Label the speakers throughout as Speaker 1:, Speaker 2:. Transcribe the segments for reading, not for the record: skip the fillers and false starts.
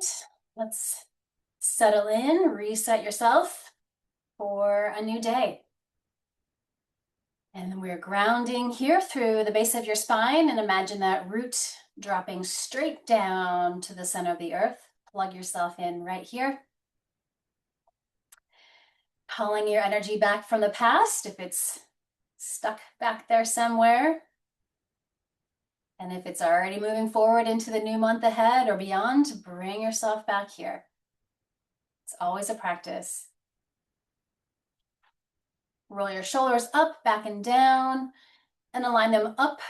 Speaker 1: right, let's settle in, reset yourself for a new day. And then we're grounding here through the base of your spine, and imagine that root dropping straight down to the center of the earth. Plug yourself in right here. Pulling your energy back from the past if it's stuck back there somewhere. And if it's already moving forward into the new month ahead or beyond, bring yourself back here. It's always a practice. Roll your shoulders up, back and down, and align them up,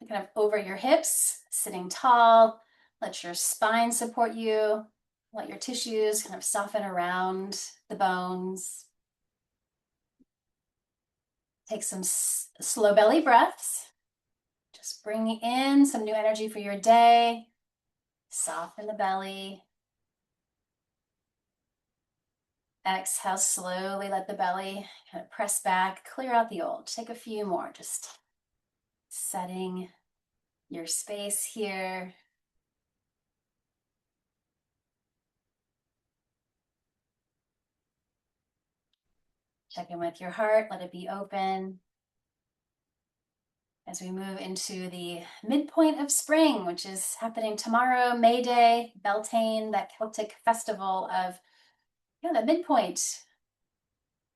Speaker 1: kind of over your hips, sitting tall. Let your spine support you. Let your tissues kind of soften around the bones. Take some slow belly breaths. Just bringing in some new energy for your day. Soften the belly. Exhale, slowly let the belly kind of press back, clear out the old. Take a few more, just setting your space here. Check in with your heart, let it be open. As we move into the midpoint of spring, which is happening tomorrow, May Day, Beltane, that Celtic festival of the midpoint.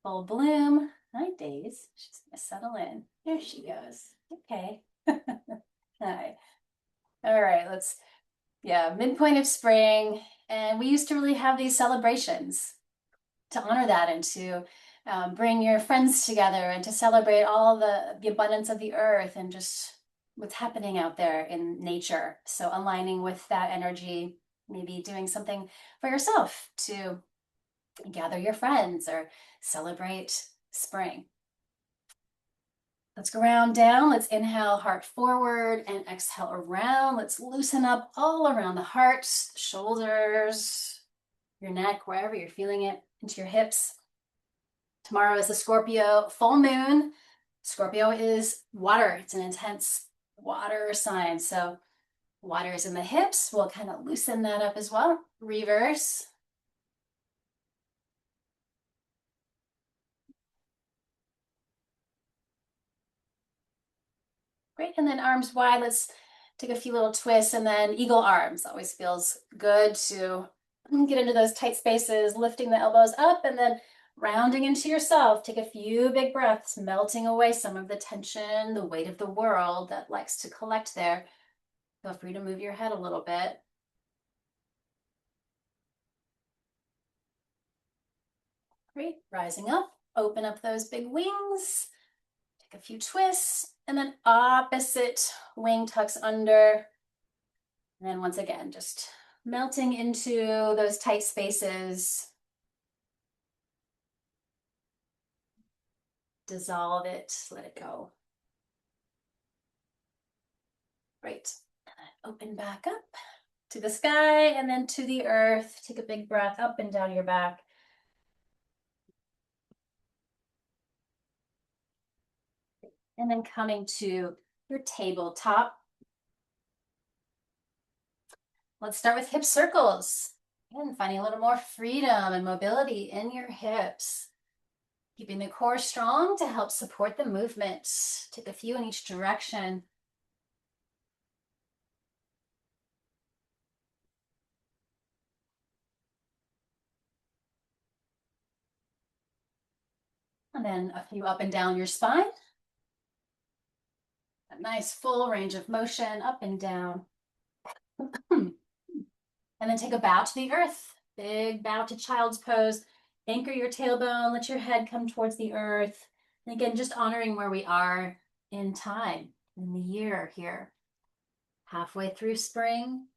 Speaker 1: Full bloom. Hi, Days. She's gonna settle in. There she goes. Okay. Hi. All right, midpoint of spring. And we used to really have these celebrations to honor that and to bring your friends together and to celebrate all the abundance of the earth and just what's happening out there in nature. So aligning with that energy, maybe doing something for yourself to gather your friends or celebrate spring. Let's ground down. Let's inhale, heart forward, and exhale around. Let's loosen up all around the heart, shoulders, your neck, wherever you're feeling it, into your hips. Tomorrow is the Scorpio full moon. Scorpio is water. It's an intense water sign. So water is in the hips. We'll kind of loosen that up as well. Reverse. Great, and then arms wide. Let's take a few little twists, and then eagle arms. Always feels good to get into those tight spaces, lifting the elbows up, and then rounding into yourself. Take a few big breaths, melting away some of the tension, the weight of the world that likes to collect there. Feel free to move your head a little bit. Great, rising up, open up those big wings. Take a few twists, and then opposite wing tucks under. And then once again, just melting into those tight spaces. Dissolve it, let it go. Great. And then open back up to the sky and then to the earth. Take a big breath up and down your back. And then coming to your tabletop. Let's start with hip circles. And finding a little more freedom and mobility in your hips. Keeping the core strong to help support the movement. Take a few in each direction. And then a few up and down your spine. A nice full range of motion up and down. And then take a bow to the earth. Big bow to child's pose. Anchor your tailbone, let your head come towards the earth. And again, just honoring where we are in time, in the year here. Halfway through spring.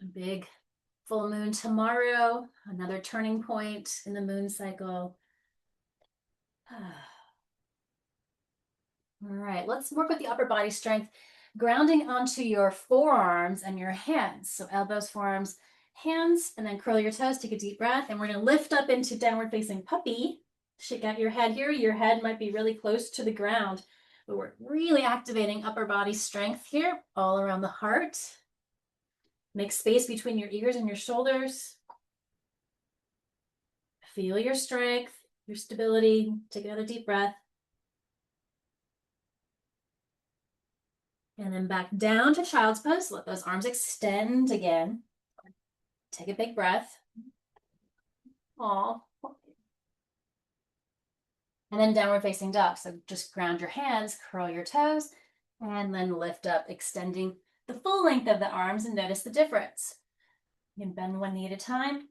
Speaker 1: A big full moon tomorrow, another turning point in the moon cycle. All right, let's work with the upper body strength, grounding onto your forearms and your hands. So elbows, forearms, hands, and then curl your toes, take a deep breath, and we're gonna lift up into downward facing puppy. Shake out your head here. Your head might be really close to the ground, but we're really activating upper body strength here, all around the heart. Make space between your ears and your shoulders. Feel your strength, your stability. Take another deep breath. And then back down to child's pose. Let those arms extend again. Take a big breath. Aw. And then downward facing dog. So just ground your hands, curl your toes, and then lift up, extending the full length of the arms, and notice the difference. You can bend one knee at a time.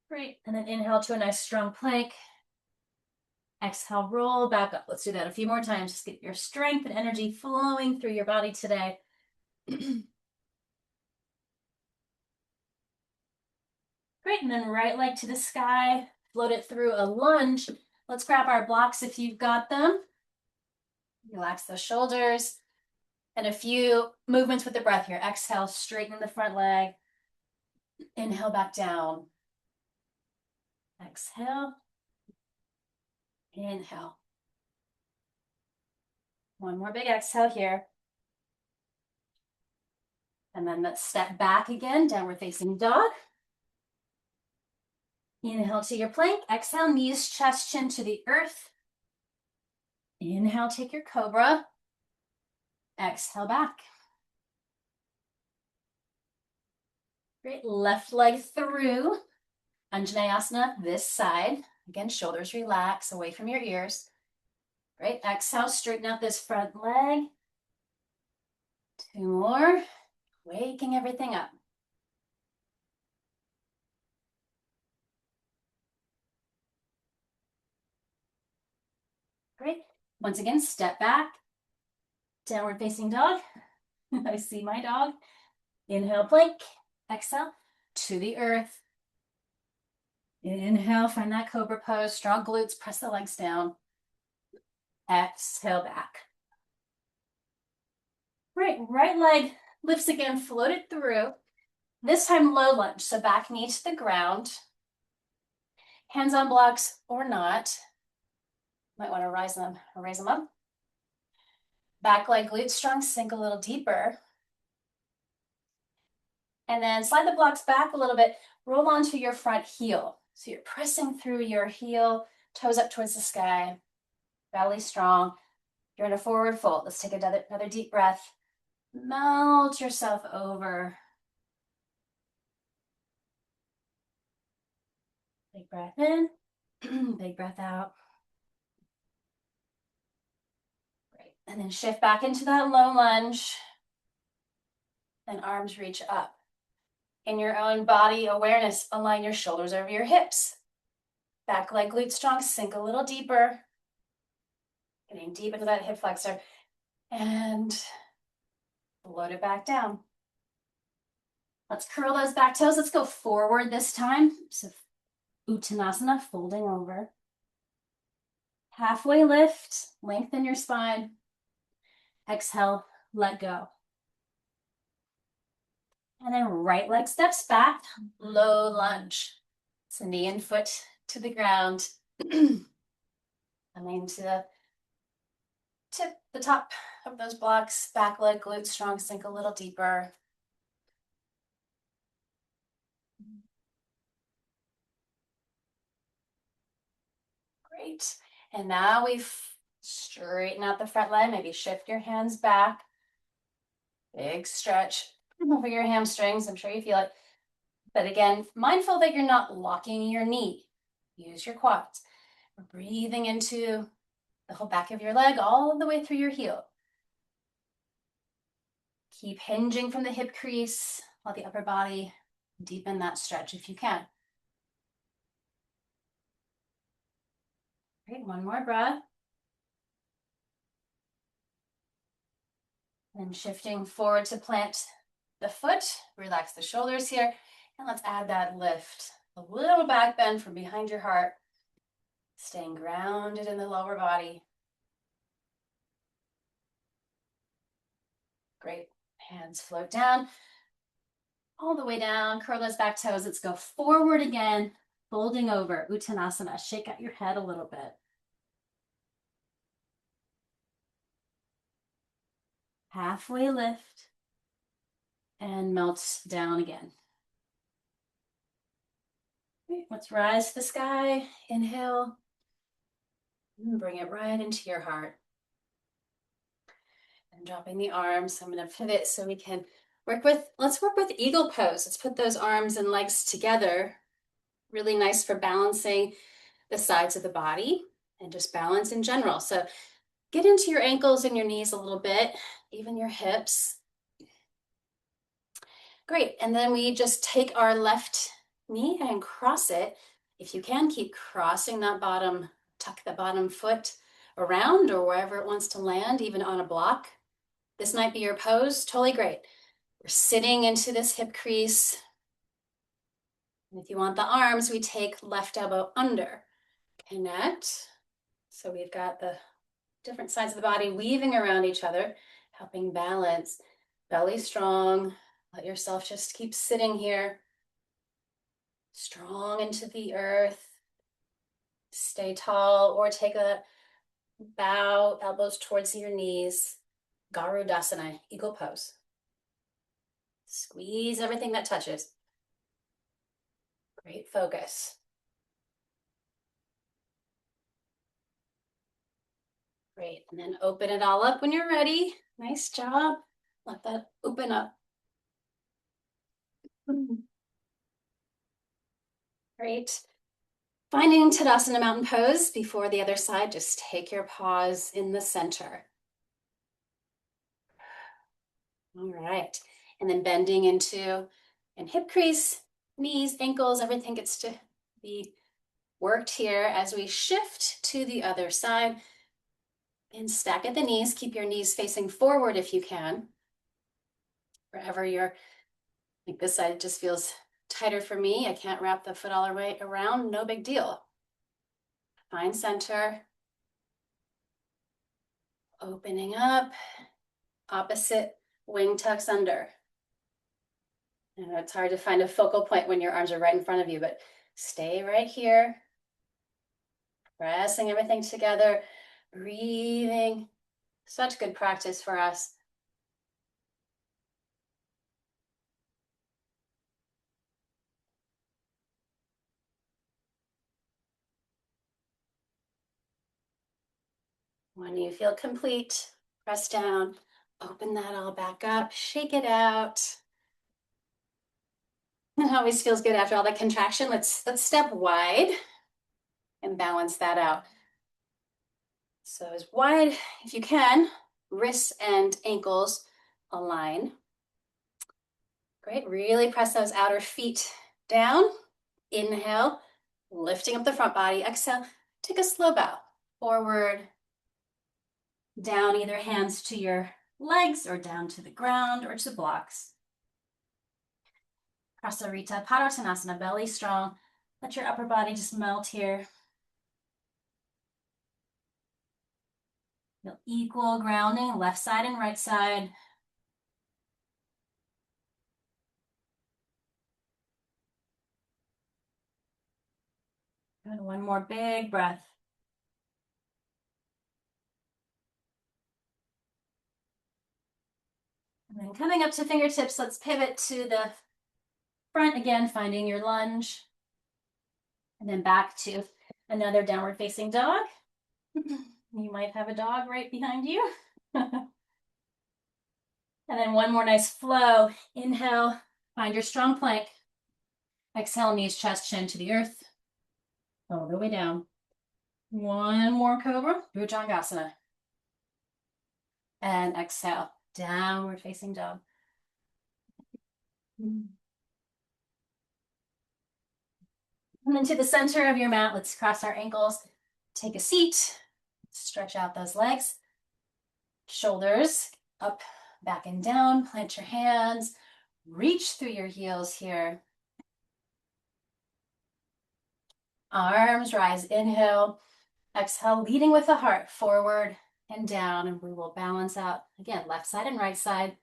Speaker 1: Great. And then inhale to a nice strong plank. Exhale, roll back up. Let's do that a few more times. Just get your strength and energy flowing through your body today. Great, and then right leg to the sky, float it through a lunge. Let's grab our blocks if you've got them. Relax the shoulders. And a few movements with the breath here. Exhale, straighten the front leg. Inhale back down. Exhale. Inhale. One more big exhale here. And then let's step back again, downward facing dog. Inhale to your plank. Exhale, knees, chest, chin to the earth. Inhale, take your cobra. Exhale back. Great, left leg through. Anjaneyasana, this side. Again, shoulders relax away from your ears. Great, exhale, straighten out this front leg. Two more, waking everything up. Great, once again, step back. Downward facing dog. I see my dog. Inhale, plank. Exhale, to the earth. Inhale, find that cobra pose. Strong glutes, press the legs down. Exhale back. Great, right leg lifts again, float it through. This time low lunge, so back knee to the ground. Hands on blocks or not. Might want to raise them up. Back leg glutes strong, sink a little deeper. And then slide the blocks back a little bit, roll onto your front heel. So you're pressing through your heel, toes up towards the sky, belly strong. You're in a forward fold. Let's take another deep breath. Melt yourself over. Big breath in, big breath out. Great. And then shift back into that low lunge. And arms reach up. In your own body awareness, align your shoulders over your hips. Back leg glute strong, sink a little deeper. Getting deep into that hip flexor. And float it back down. Let's curl those back toes. Let's go forward this time. So Uttanasana, folding over. Halfway lift, lengthen your spine. Exhale, let go. And then right leg steps back, low lunge. So knee and foot to the ground. Coming to the tip, the top of those blocks, back leg glute strong, sink a little deeper. Great. And now we've straightened out the front leg. Maybe shift your hands back. Big stretch over your hamstrings. I'm sure you feel it. But again, mindful that you're not locking your knee. Use your quads. We're breathing into the whole back of your leg all the way through your heel. Keep hinging from the hip crease while the upper body deepen that stretch if you can. Great, one more breath. And shifting forward to plant the foot, relax the shoulders here, and let's add that lift. A little back bend from behind your heart, staying grounded in the lower body. Great, hands float down, all the way down, curl those back toes. Let's go forward again, folding over, Uttanasana. Shake out your head a little bit. Halfway lift and melt down again. Okay, let's rise to the sky. Inhale. And bring it right into your heart. And dropping the arms. I'm going to pivot so we can let's work with eagle pose. Let's put those arms and legs together. Really nice for balancing the sides of the body and just balance in general. So get into your ankles and your knees a little bit, even your hips. Great, and then we just take our left knee and cross it. If you can, keep crossing that bottom, tuck the bottom foot around or wherever it wants to land, even on a block. This might be your pose, totally great. We're sitting into this hip crease. And if you want the arms, we take left elbow under. Connect. So we've got the different sides of the body weaving around each other, helping balance. Belly strong. Let yourself just keep sitting here. Strong into the earth. Stay tall or take a bow, elbows towards your knees. Garudasana, eagle pose. Squeeze everything that touches. Great focus. Great, and then open it all up when you're ready. Nice job. Let that open up. Great. Finding Tadasana mountain pose before the other side, just take your pause in the center. All right, and then bending into an hip crease, knees, ankles, everything gets to be worked here as we shift to the other side. And stack at the knees, keep your knees facing forward if you can. Wherever you're, like this side just feels tighter for me. I can't wrap the foot all the way around, no big deal. Find center. Opening up, opposite wing tucks under. I know it's hard to find a focal point when your arms are right in front of you, but stay right here. Pressing everything together, breathing. Such good practice for us. When you feel complete, press down, open that all back up, shake it out. It always feels good after all that contraction. Let's step wide and balance that out. So as wide if you can, wrists and ankles align. Great, really press those outer feet down. Inhale, lifting up the front body. Exhale, take a slow bow. Forward, down, either hands to your legs or down to the ground or to blocks. Prasarita, Padottanasana, belly strong. Let your upper body just melt here. Feel equal grounding, left side and right side. Good, one more big breath. And then coming up to fingertips, let's pivot to the front again, finding your lunge. And then back to another downward facing dog. You might have a dog right behind you. And then one more nice flow. Inhale, find your strong plank. Exhale, knees, chest, chin to the earth. All the way down. One more cobra, Bhujangasana. And exhale, downward facing dog. And then to the center of your mat, let's cross our ankles. Take a seat, stretch out those legs. Shoulders up, back and down. Plant your hands. Reach through your heels here. Arms rise, inhale. Exhale, leading with the heart, forward and down. And we will balance out, again, left side and right side.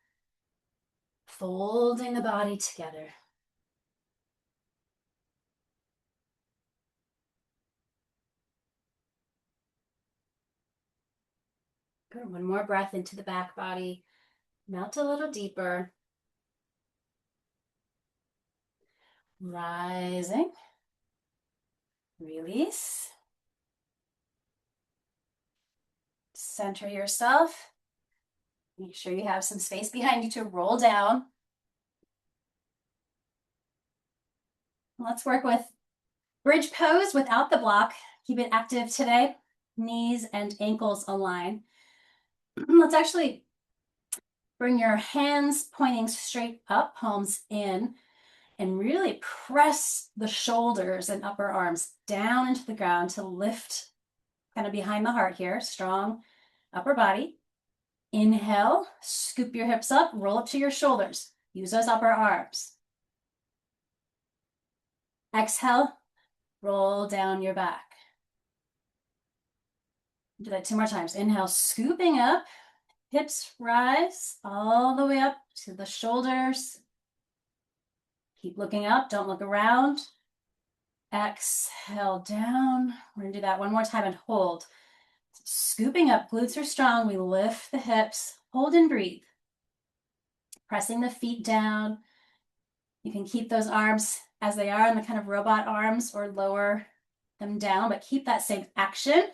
Speaker 1: Folding the body together. Good, one more breath into the back body. Melt a little deeper. Rising. Release. Center yourself. Make sure you have some space behind you to roll down. Let's work with bridge pose without the block. Keep it active today. Knees and ankles align. Let's actually bring your hands pointing straight up, palms in, and really press the shoulders and upper arms down into the ground to lift kind of behind the heart here. Strong upper body. Inhale, scoop your hips up, roll up to your shoulders. Use those upper arms. Exhale, roll down your back. Do that 2 more times. Inhale, scooping up, hips rise all the way up to the shoulders. Keep looking up, don't look around. Exhale down. We're gonna do that one more time and hold. Scooping up, glutes are strong. We lift the hips, hold and breathe. Pressing the feet down. You can keep those arms as they are in the kind of robot arms or lower them down, but keep that same action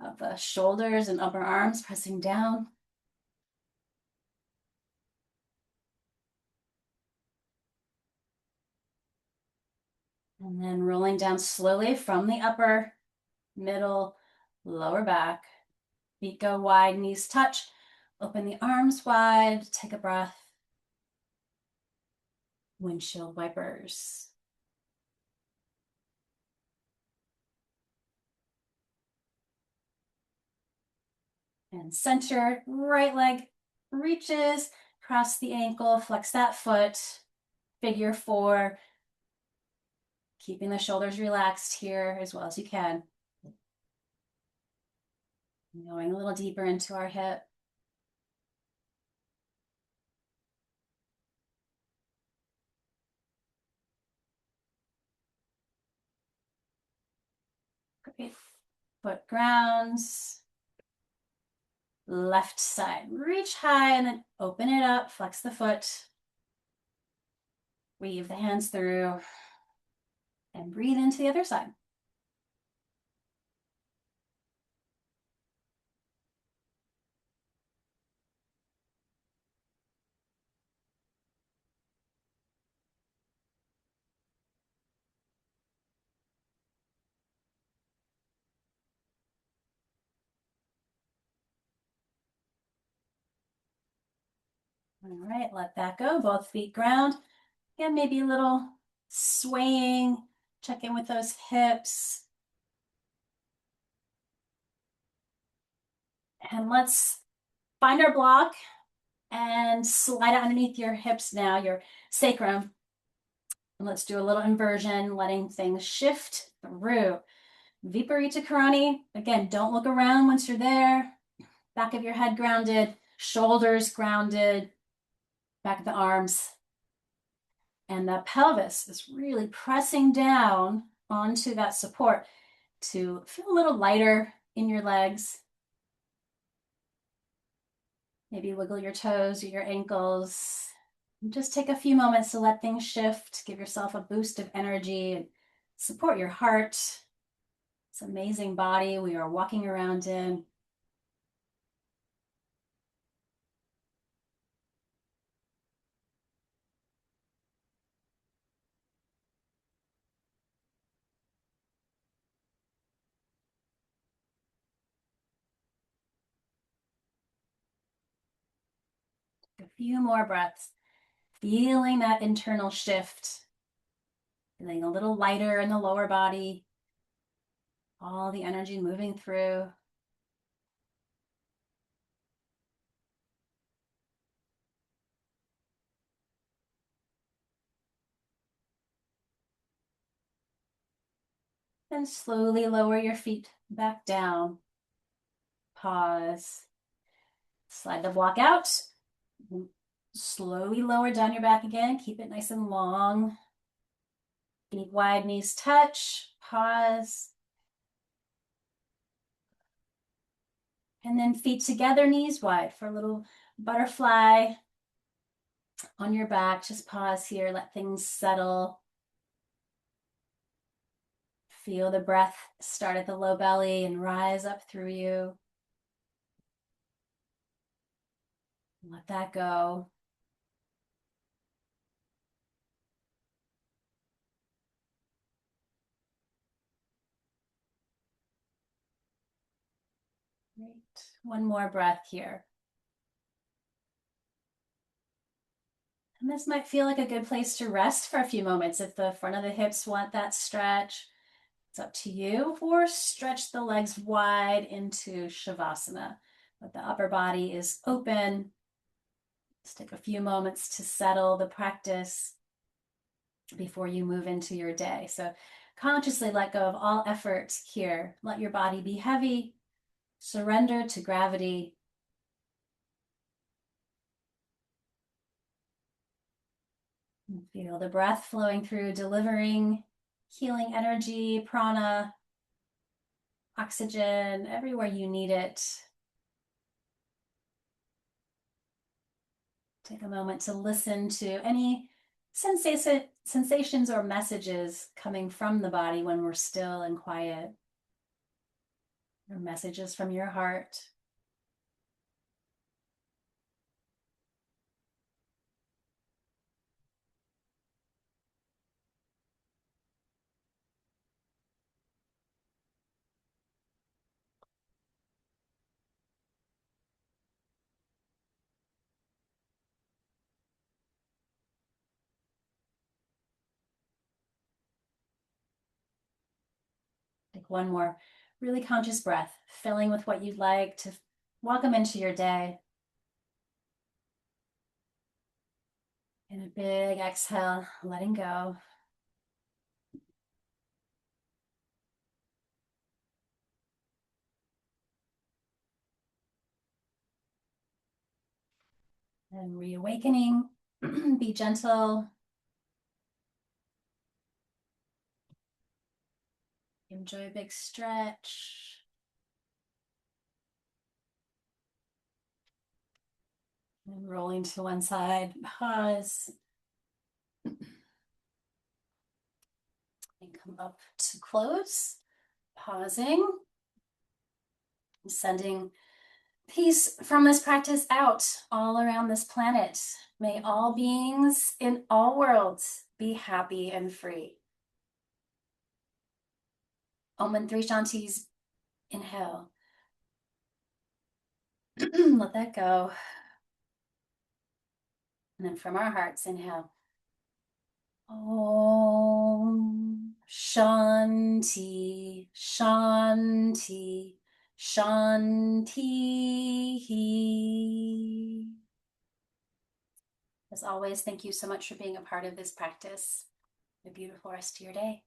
Speaker 1: of the shoulders and upper arms pressing down. And then rolling down slowly from the upper, middle, lower back. Feet go wide, knees touch. Open the arms wide, take a breath. Windshield wipers. And center, right leg reaches, cross the ankle, flex that foot, figure 4. Keeping the shoulders relaxed here as well as you can. Going a little deeper into our hip. Great. Foot grounds. Left side, reach high and then open it up, flex the foot. Weave the hands through and breathe into the other side. All right, let that go. Both feet ground. Again, maybe a little swaying. Check in with those hips. And let's find our block and slide it underneath your hips now, your sacrum. And let's do a little inversion, letting things shift through. Viparita Karani. Again, don't look around once you're there. Back of your head grounded, shoulders grounded, back of the arms. And the pelvis is really pressing down onto that support to feel a little lighter in your legs. Maybe wiggle your toes or your ankles. And just take a few moments to let things shift. Give yourself a boost of energy and support your heart. This amazing body we are walking around in. A few more breaths. Feeling that internal shift. Feeling a little lighter in the lower body. All the energy moving through. And slowly lower your feet back down. Pause. Slide the block out. Slowly lower down your back again. Keep it nice and long. Feet wide, knees touch. Pause. And then feet together, knees wide for a little butterfly On your back, just pause here, let things settle. Feel the breath start at the low belly and rise up through you. Let that go. Great. One more breath here. And this might feel like a good place to rest for a few moments. If the front of the hips want that stretch, it's up to you. Or stretch the legs wide into Shavasana. But the upper body is open. Just take a few moments to settle the practice before you move into your day. So consciously let go of all effort here. Let your body be heavy. Surrender to gravity. And feel the breath flowing through, delivering healing energy, prana, oxygen, everywhere you need it. Take a moment to listen to any sensations or messages coming from the body when we're still and quiet, or messages from your heart. Take one more really conscious breath, filling with what you'd like to welcome into your day. And a big exhale, letting go. And reawakening. Be gentle. Enjoy a big stretch. And rolling to one side, pause. And come up to close, pausing, sending peace from this practice out all around this planet. May all beings in all worlds be happy and free. Om and three Shantis. Inhale. Let that go. And then from our hearts, inhale. Om Shanti, Shanti, Shanti. As always, thank you so much for being a part of this practice. Have a beautiful rest of your day.